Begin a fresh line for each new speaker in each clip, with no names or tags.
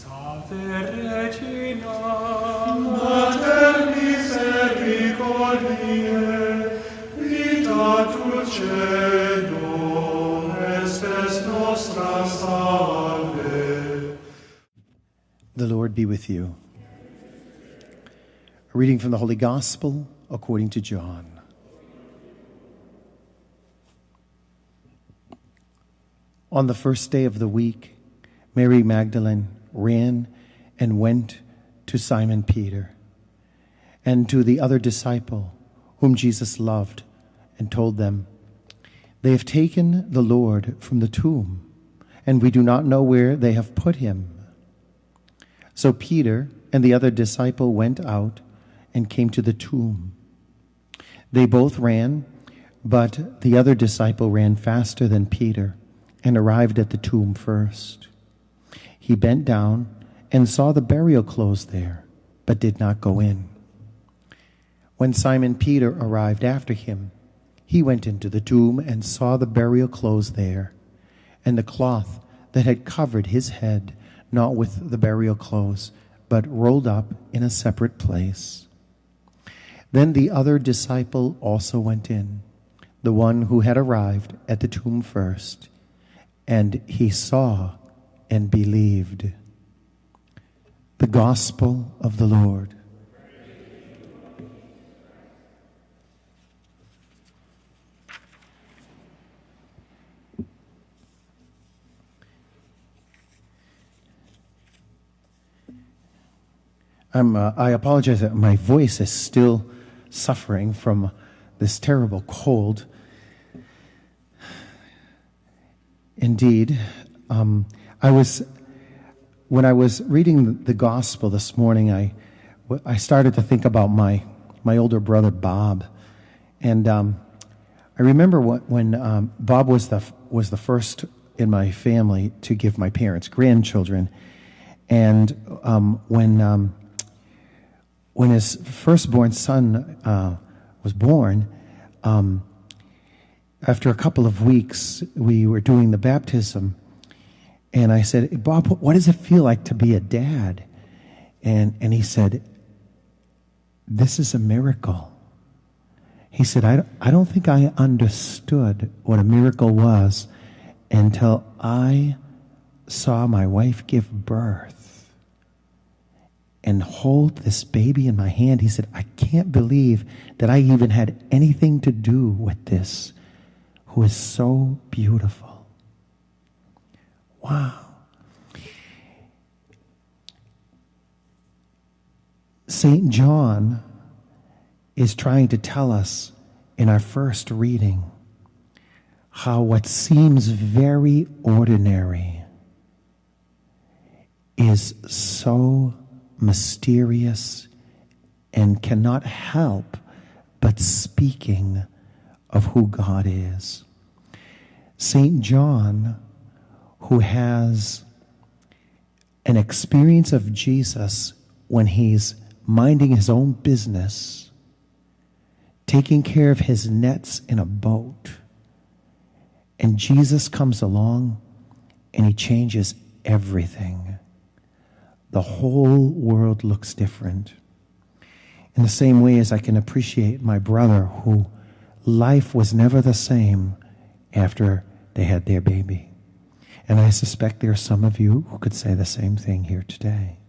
Regina, Mater misericordiae, vita dulcedo, estes nostra salve.
The Lord be with you. A reading from the Holy Gospel according to John. On the first day of the week, Mary Magdalene ran and went to Simon Peter and to the other disciple whom Jesus loved, and told them, "They have taken the Lord from the tomb, and we do not know where they have put him." So Peter and the other disciple went out and came to the tomb. They both ran, but the other disciple ran faster than Peter and arrived at the tomb first. He bent down and saw the burial clothes there, but did not go in. When Simon Peter arrived after him, he went into the tomb and saw the burial clothes there, and the cloth that had covered his head, not with the burial clothes, but rolled up in a separate place. Then the other disciple also went in, the one who had arrived at the tomb first, and he saw and believed. The Gospel of the Lord. I apologize that my voice is still suffering from this terrible cold. Indeed, when I was reading the gospel this morning, I started to think about my older brother Bob, and I remember when Bob was the first in my family to give my parents grandchildren, and when his firstborn son was born, after a couple of weeks, we were doing the baptism. And I said, "Bob, what does it feel like to be a dad?" And he said, "This is a miracle." He said, I don't think I understood what a miracle was until I saw my wife give birth and hold this baby in my hand. He said, "I can't believe that I even had anything to do with this, who is so beautiful." Wow. St. John is trying to tell us in our first reading how what seems very ordinary is so mysterious and cannot help but speaking of who God is. St. John, who has an experience of Jesus when he's minding his own business, taking care of his nets in a boat, and Jesus comes along and he changes everything. The whole world looks different. In the same way as I can appreciate my brother, who life was never the same after they had their baby. And I suspect there are some of you who could say the same thing here today.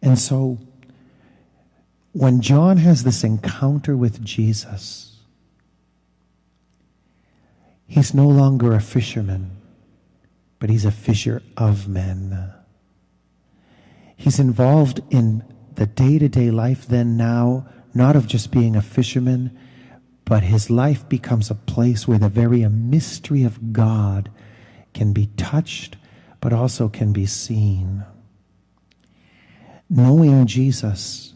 And so, when John has this encounter with Jesus, he's no longer a fisherman, but he's a fisher of men. He's involved in the day-to-day life then now, not of just being a fisherman, but his life becomes a place where the very mystery of God can be touched, but also can be seen. Knowing Jesus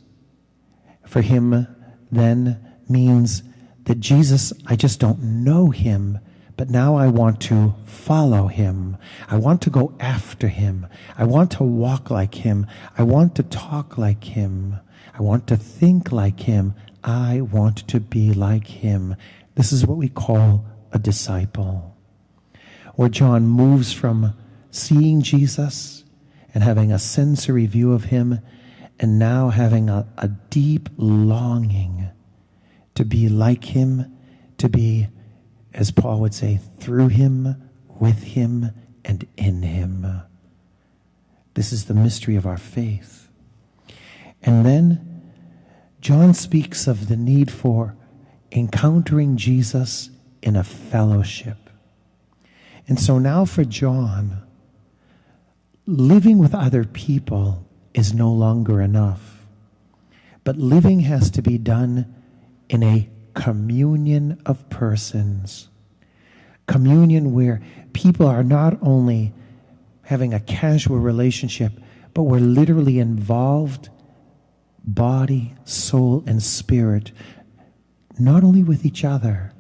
for him then means that Jesus, I just don't know him, but now I want to follow him. I want to go after him. I want to walk like him. I want to talk like him. I want to think like him. I want to be like him. This is what we call a disciple. Where John moves from seeing Jesus and having a sensory view of him, and now having a deep longing to be like him, to be, as Paul would say, through him, with him, and in him. This is the mystery of our faith. And then John speaks of the need for encountering Jesus in a fellowship. And so now for John, living with other people is no longer enough. But living has to be done in a communion of persons. Communion where people are not only having a casual relationship, but we're literally involved, body, soul, and spirit, not only with each other,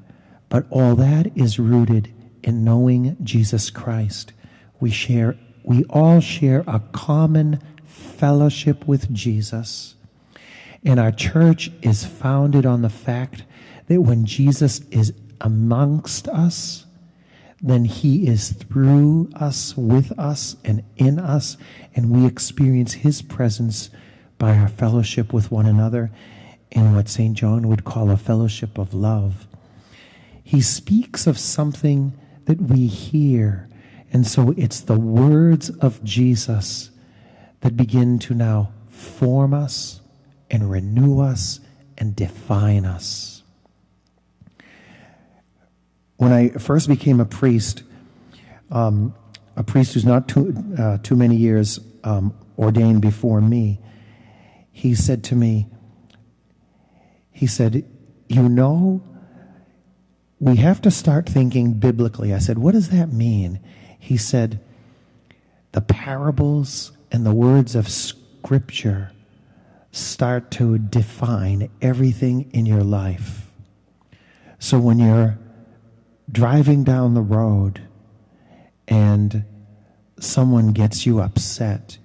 but all that is rooted in knowing Jesus Christ. We all share a common fellowship with Jesus. And our church is founded on the fact that when Jesus is amongst us, then he is through us, with us, and in us, and we experience his presence by our fellowship with one another in what St. John would call a fellowship of love. He speaks of something that we hear, and so it's the words of Jesus that begin to now form us and renew us and define us. When I first became a priest who's not too many years ordained before me, he said to me, we have to start thinking biblically. I said, what does that mean? He said, the parables and the words of Scripture start to define everything in your life. So when you're driving down the road and someone gets you upset,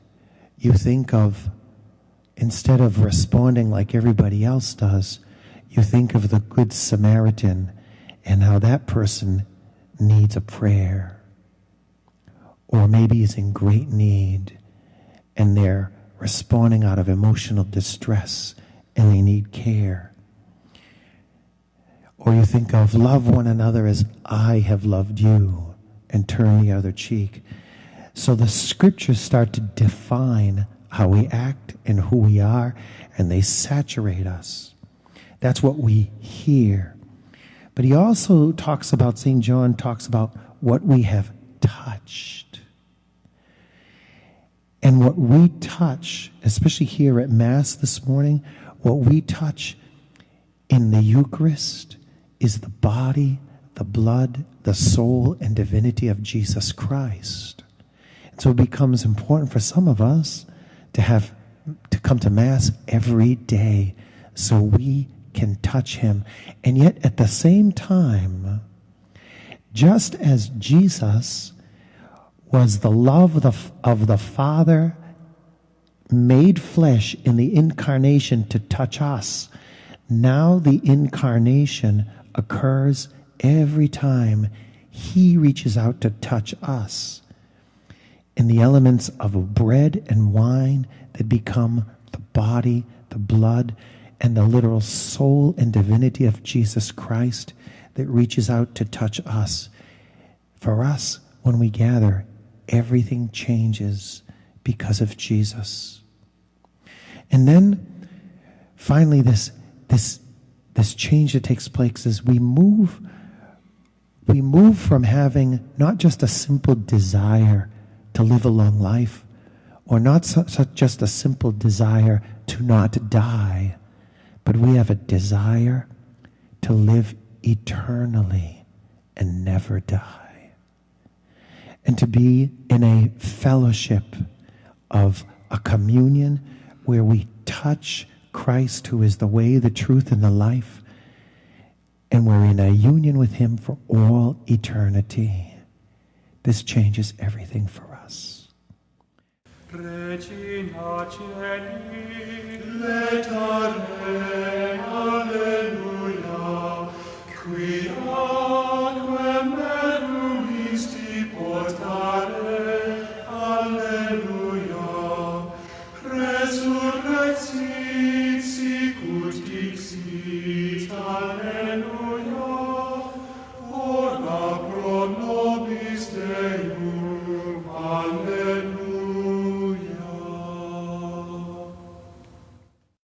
you think of, instead of responding like everybody else does, you think of the Good Samaritan and how that person needs a prayer, or maybe is in great need and they're responding out of emotional distress and they need care. Or you think of love one another as I have loved you, and turn the other cheek. So the Scriptures start to define how we act and who we are, and they saturate us. That's what we hear. But he also talks about, St. John talks about what we have touched. And what we touch, especially here at Mass this morning, what we touch in the Eucharist is the body, the blood, the soul, and divinity of Jesus Christ. And so it becomes important for some of us to come to Mass every day so we can touch him. And yet at the same time, just as Jesus was the love of the Father made flesh in the incarnation to touch us, now the incarnation occurs every time he reaches out to touch us in the elements of bread and wine that become the body, the blood, and the literal soul and divinity of Jesus Christ that reaches out to touch us. For us, when we gather, everything changes because of Jesus. And then, finally, this change that takes place is we move from having not just a simple desire to live a long life, or not just a simple desire to not die, but we have a desire to live eternally and never die. And to be in a fellowship of a communion where we touch Christ, who is the way, the truth, and the life, and we're in a union with him for all eternity. This changes everything for us.
Regina Celi, letare